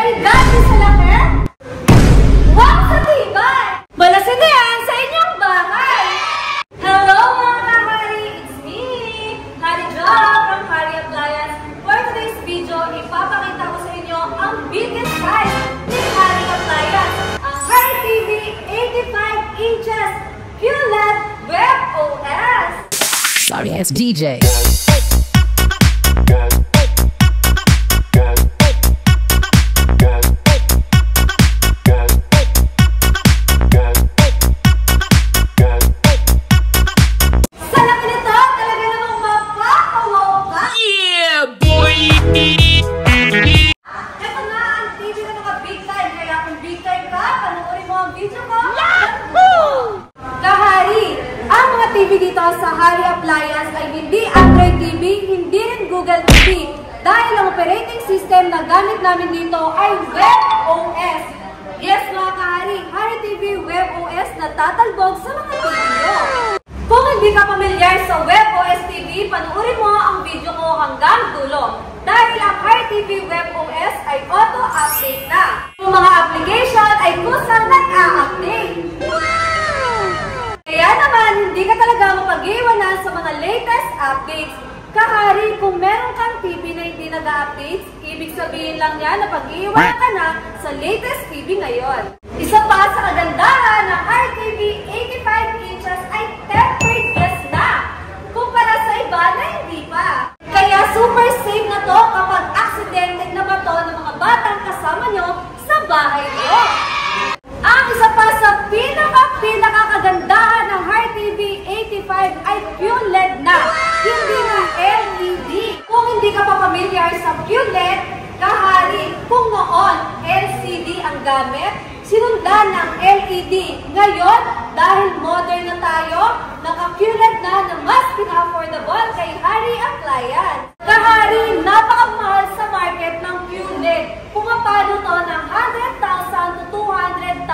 Ready dati sa laki? Wow, sa tibay! Malasin na yan sa inyong bahay! Hello mga kahari! It's me, Hari Jo from Hari Appliance. For today's video, ipapakita ko sa inyo ang biggest size ni Hari Appliance. Ang Hari TV 85 inches QLED Web OS. Sorry, it's DJ. TV dito sa Hari Appliance ay hindi Android TV, hindi rin Google TV. Dahil ang operating system na gamit namin dito ay Web OS. Yes mga kahari, Hari TV Web OS na tatalbog sa mga TV nyo. Kung hindi ka pamilyar sa Web OS TV, panuorin mo ang video ko hanggang dulo. Dahil ang Hari TV Web OS ay auto-update na. Yung mga application ay kusang nag-a-update. Kaya naman, hindi ka talaga mapag-iwanan sa mga latest updates. Kahari, kung meron kang TV na hindi nag-updates, ibig sabihin lang yan na pag-iwanan ka na sa latest TV ngayon. Isa pa sa kagandahan ng Hari TV 85 inches ay tempered glass na, kumpara sa iba na hindi pa. Kaya super safe na to kapag accidented na ba to ng mga batang kasama nyo sa bahay nyo. Ang isa pa sa pinaka-kagandahan ng Hari TV 85 ay QLED na, hindi na LED. Kung hindi ka pa familiar sa QLED, kahari, kung noon LCD ang gamit, sinundan ng LED. Ngayon, dahil modern na tayo, naka-QLED na mas pina-affordable kay Hari Appliance. Kahari, napakamahal sa market ng QLED. Pumapalo to ng 100,000 to 200,000.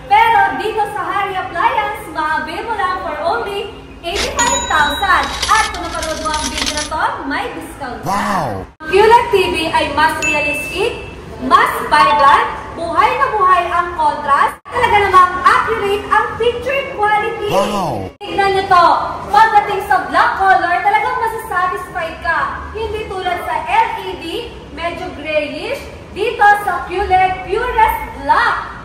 Pero dito sa Hari Appliance, maabil mo lang for only 85,000. At kung napanood mo ang video na to, may discount. Wow! QLED TV ay mas realistic, mas vibrant, buhay na buhay ang contrast, talaga namang accurate ang picture quality. Wow! Tignan nyo to, pagdating sa black color, talagang masasatisfied ka. Hindi tulad sa LED, medyo grayish, dito sa QLED, purest black.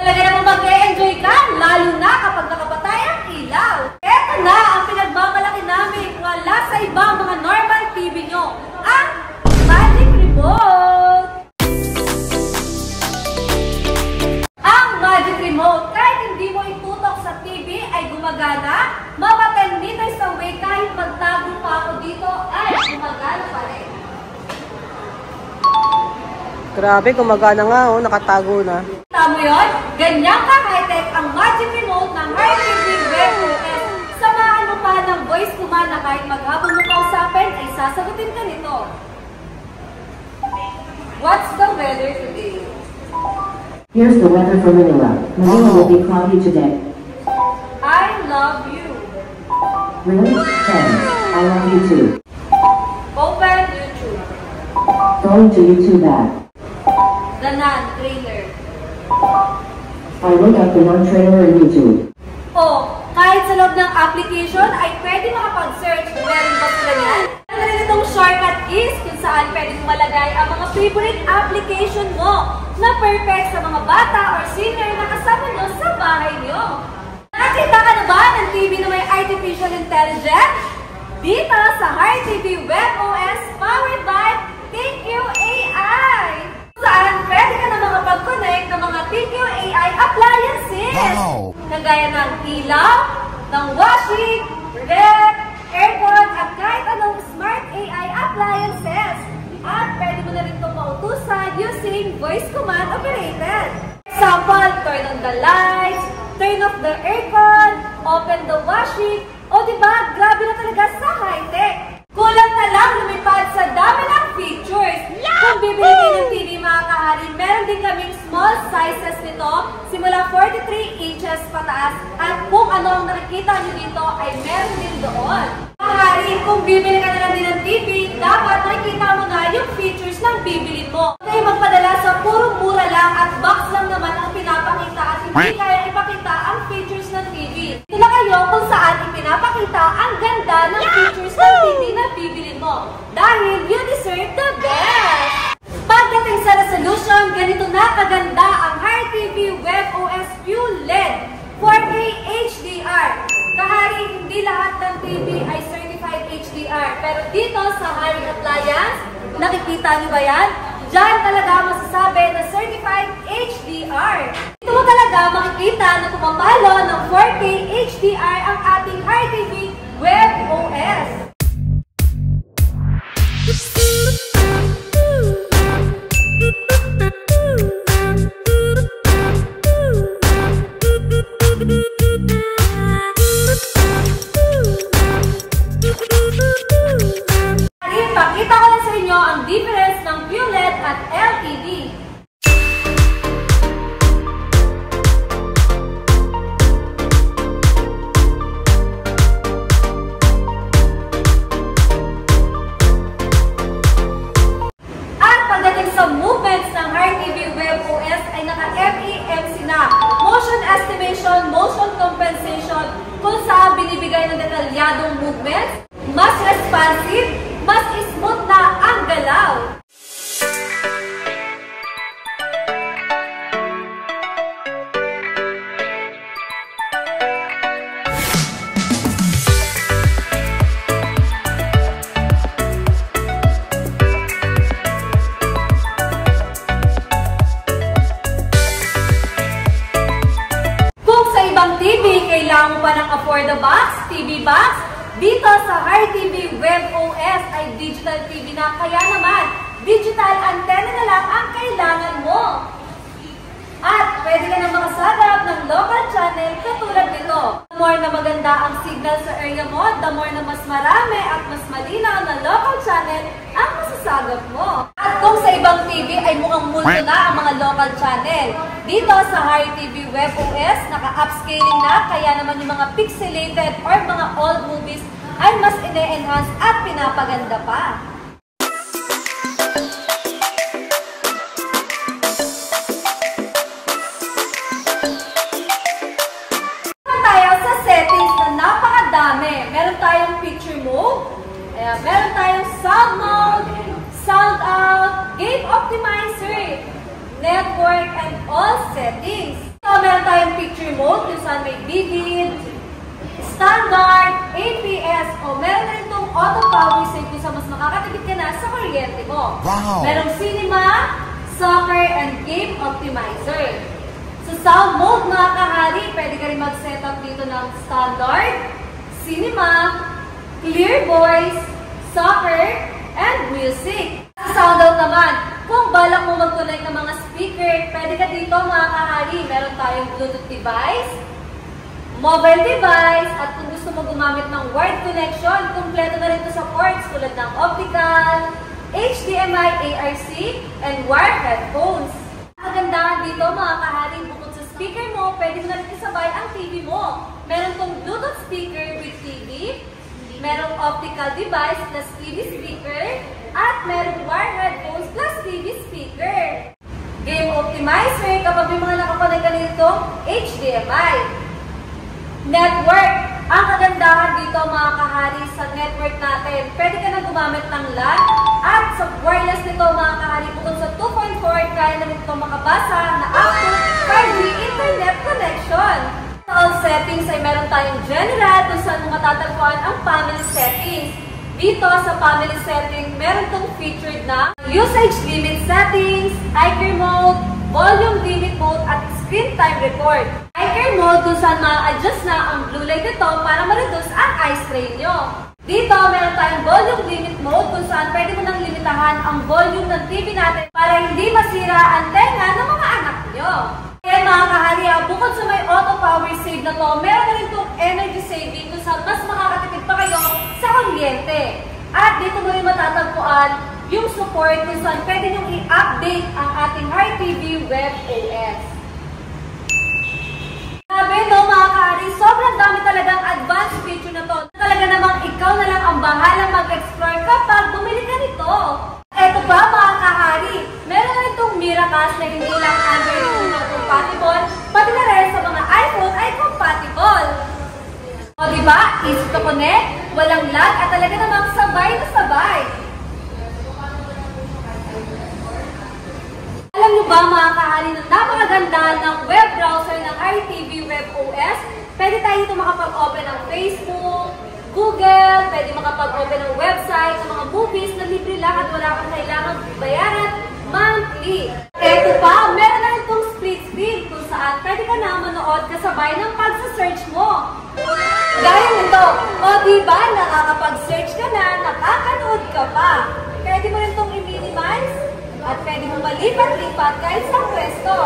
Talaga namang mag-e-enjoy ka, lalo na kapag nakapatay ang ilaw. Eto na ang pinagmamalaki namin, wala sa ibang mga normal TV nyo, ang Magic Remote. Ang Magic Remote, kahit hindi mo itutok sa TV ay gumagana, mapa 10 meters away kahit magtago pa ako dito ay gumagana pa rin. Grabe, gumagana nga, oh, nakatago na. Tama yun? Ganyan ka high-tech ang Magic Remote ng Hari TV Web OS. Samahan mo pa ng voice command na kahit maghabang mo kausapin ay sasagutin ka nito. What's the weather today? Here's the weather for Manila. Manila will be cloudy today. I love you. Really? 10. I love you too. Open YouTube. Going to YouTube app. The Nun trailer. I look up the Nun trailer in YouTube. O, kahit sa loob ng application ay pwede makapag-search. Meron ba sila yan? Ano rin itong shortcut keys kung saan pwede malagay ang mga favorite application mo na perfect sa mga bata or senior na kasama nyo sa bahay nyo. Nakakita ka na ba ng TV na may artificial intelligence? Dito sa Hari TV Web OS powered by ThinQ.AI. Saan pwede ka na makapag-connect ng mga ThinQ.AI appliances. Wow! Kagaya ng ilaw, ng washing, ref, aircon, at kahit anong smart AI appliances. At pwede mo na rin itong mautusan using voice command operated. Example, turn on the lights, turn off the aircon, open the washing. O diba, grabe na talaga sa high-tech. Kulang na lang lumipad sa dami ng features. Kung bibili kayo ng TV mga kahari, meron din kaming small sizes nito, simula 43 inches pataas. At kung ano ang nakikita nyo dito ay meron din doon. Kahari, kung bibili ka na lang hindi kaya ipakita ang features ng TV. Ito na kayo kung saan ipinapakita ang ganda ng features ng TV na bibili mo. Dahil you deserve the best! Pagdating sa resolution, ganito na kaganda ang Hire TV WebOS QLED 4K HDR. Kahari, hindi lahat ng TV ay certified HDR. Pero dito sa Hire Appliance, nakikita niyo ba yan? Diyan talaga masasabi na certified HDR. Dito mo talaga makikita na pumapalo ng 4K HDR ang ating Hire TV WebOS. Pakita ko lang sa inyo ang difference ng QLED at LED. At pagdating sa movements ng Hire TV WebOS ay naka-MEMC na. Motion estimation, motion compensation, kung saan binibigay ng detalyadong movements, mas responsive, mas smooth na ang galaw. Kung sa ibang TV, kailangan mo pa ng afford-a-box, TV box, dito sa Hire TV WebOS ay digital TV na, kaya naman digital antenna na lang ang kailangan mo. At pwede ka na makasagap ng local channel katulad nito. The more na maganda ang signal sa area mo, the more na mas marami at mas malinaw na local channel ang masasagap mo. At kung sa ibang TV ay mukhang multo na ang mga local channel, dito sa Hire TV WebOS, naka-upscaling na, kaya naman yung mga pixelated or mga old movies ay mas ine-enhance at pinapaganda pa. Tayo sa settings na napakadami. Meron tayong picture mode, meron tayong sound mode, sound out, game optimizer, network, and all settings. So, meron tayong picture mode kung saan may vivid, standard, APS, o meron na rin itong auto power save kung saan mas makakatipid ka na sa kuryente mo. Wow! Merong cinema, soccer, and game optimizer. Sa sound mode, mga kahari, pwede ka rin mag-set up dito ng standard, cinema, clear voice, soccer, and music. Sa sound out naman, kung balak mo mag-connect ng mga speaker, pwede ka dito, mga kahari. Meron tayong Bluetooth device, mobile device, at kung gusto mo gumamit ng wired connection, kumpleto na rin ito sa ports tulad ng optical, HDMI, ARC, and wired headphones. Ang kagandahan dito, mga kahari, bukod sa speaker mo, pwede mo na rin isabay ang TV mo. Meron tong Bluetooth speaker with TV, merong optical device plus TV speaker, at merong wired headphones plus TV speaker. Game optimizer, kapag may mga nakakonect ka nito, HDMI. Network. Ang kagandahan dito, mga kahari, sa network natin, pwede ka na gumamit ng LAN, at sa wireless nito, mga kahari, bukod sa 2.4, kaya na ito makabasa na up to 5G internet connection. Sa all settings ay meron tayong general kung saan mo matatagpuan ang family settings. Dito sa family setting, meron itong featured na usage limit settings, iCare mode, volume limit mode, at screen time report. iCare mode kung saan ma-adjust na ang blue light nito para ma-reduce ang eye strain nyo. Dito, meron tayong volume limit mode kung saan pwede mo nang limitahan ang volume ng TV natin para hindi masira ang tenga ng mga anak nyo. Kaya mga kahari, bukod sa may auto power save na to, meron na rin itong energy saving kung saan mas makakatipid pa kayo sa kuryente. At dito mo rin matatagpuan yung support kung saan pwede nyo i-update ang ating Hire TV WebOS. Sabi no, mga kahari, sobrang dami talagang advanced feature na to. Talaga namang ikaw na lang ang bahalang mag-explore kapag bumili ka nito. Eto ba, mga kahari, meron na itong Miracast na hindi lang Android compatible, pati na rin Pwede tayo dito makapag-open ng Facebook, Google, pwede makapag-open ng website, ng mga movies na libre lang at wala kang kailangan bayaran monthly. Eto pa, meron na itong split screen kung saan pwede ka na manood kasabay ng pagsa-search mo. Gaya nito, o diba nakakapag-search ka na, nakakanood ka pa. Pwede mo rin itong i-minimize at pwede mo malipat-lipat kahit sa pwesto.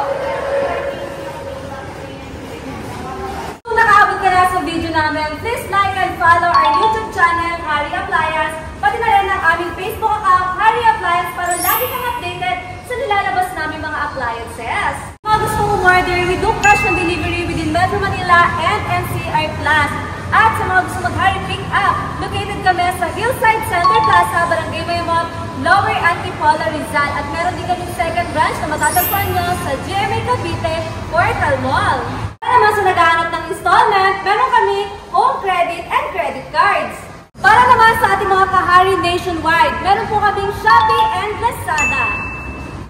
Kung nakaabot ka na sa video namin, please like and follow our YouTube channel, Harry Appliance, pati na rin ang aming Facebook account, Harry Appliance, para lagi kang updated sa nilalabas namin mga appliances. Mga gusto mong order, we do cash on delivery within Metro Manila and NCR Plus. At sa mga gusto mag-Harry pick up, located kami sa Hillside Center Plaza, Barangay Maymont, Lower Antipolo, Rizal. At meron din kami second branch na matatagpuan nyo sa GMA Cavite, Portal Mall. Para naman sa naghahanap ng installment, meron kami home credit and credit cards. Para naman sa ating mga kahari nationwide, meron po kaming Shopee and Lazada.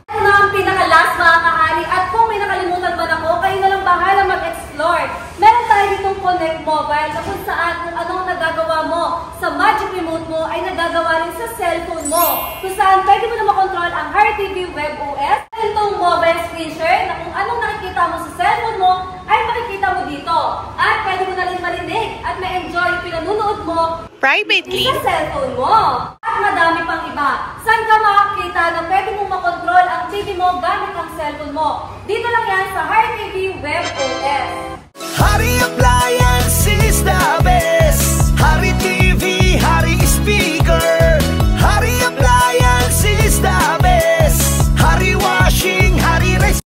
Ito na ang pinaka-last mga kahari, at kung may nakalimutan man ako, kayo na lang bahala mag-explore. Meron tayo ditong Connect Mobile na kung saan kung anong nagagawa mo sa Magic Remote mo ay nagagawa rin sa cellphone mo. Kung saan pwede mo na makontrol ang Harry TV Web OS. Itong mobile screen share na kung anong nakikita mo sa cellphone mo ay makikita mo dito. At pwede mo na rin marinig at ma-enjoy yung pinanunood mo Privately. sa cellphone mo. At madami pang iba. Saan ka makakita na pwede mong makontrol ang TV mo gamit ang cellphone mo? Dito lang yan sa Harry TV Web OS. Harry Appliance.